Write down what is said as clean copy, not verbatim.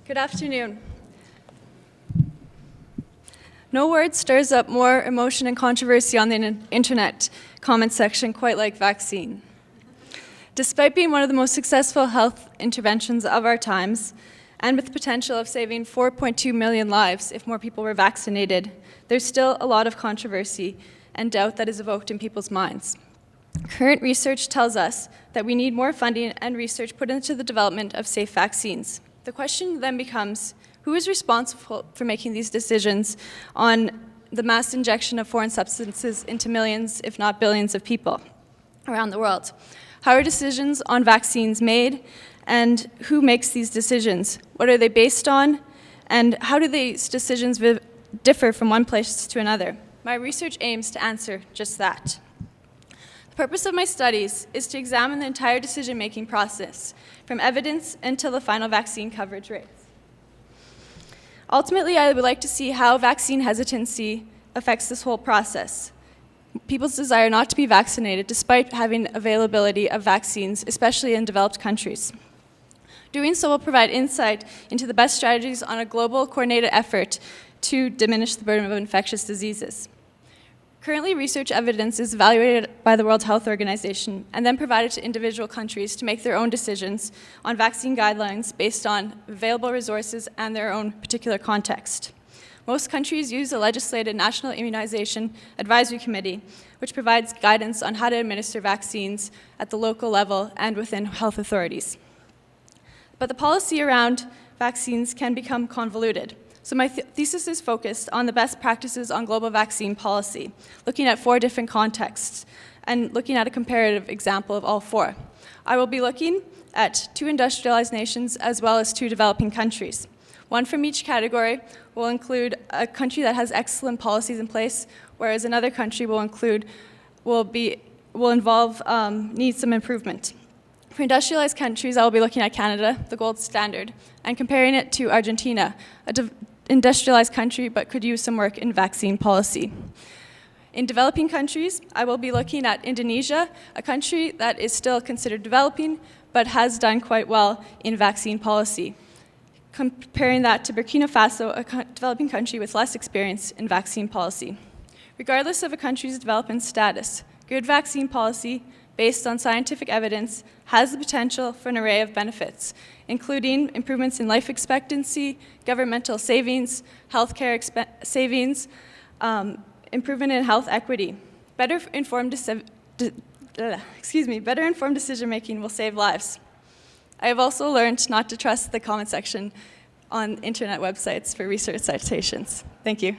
Good afternoon. No word stirs up more emotion and controversy on the internet comment section quite like vaccine. Despite being one of the most successful health interventions of our times, and with the potential of saving 4.2 million lives if more people were vaccinated, there's still a lot of controversy and doubt that is evoked in people's minds. Current research tells us that we need more funding and research put into the development of safe vaccines. The question then becomes, who is responsible for making these decisions on the mass injection of foreign substances into millions, if not billions, of people around the world? How are decisions on vaccines made, and who makes these decisions? What are they based on, and how do these decisions differ from one place to another? My research aims to answer just that. The purpose of my studies is to examine the entire decision-making process, from evidence until the final vaccine coverage rates. Ultimately, I would like to see how vaccine hesitancy affects this whole process. People's desire not to be vaccinated despite having availability of vaccines, especially in developed countries. Doing so will provide insight into the best strategies on a global coordinated effort to diminish the burden of infectious diseases. Currently, research evidence is evaluated by the World Health Organization and then provided to individual countries to make their own decisions on vaccine guidelines based on available resources and their own particular context. Most countries use a legislated National Immunization Advisory Committee, which provides guidance on how to administer vaccines at the local level and within health authorities. But the policy around vaccines can become convoluted. So my thesis is focused on the best practices on global vaccine policy, looking at 4 different contexts and looking at a comparative example of all 4. I will be looking at 2 industrialized nations as well as 2 developing countries. One from each category will include a country that has excellent policies in place, whereas another country will need some improvement. For industrialized countries, I will be looking at Canada, the gold standard, and comparing it to Argentina, an industrialized country but could use some work in vaccine policy. In developing countries, I will be looking at Indonesia, a country that is still considered developing but has done quite well in vaccine policy. Comparing that to Burkina Faso, a developing country with less experience in vaccine policy. Regardless of a country's development status, good vaccine policy based on scientific evidence has the potential for an array of benefits, including improvements in life expectancy, governmental savings, healthcare savings, improvement in health equity. Better informed decision-making will save lives. I have also learned not to trust the comment section on internet websites for research citations. Thank you.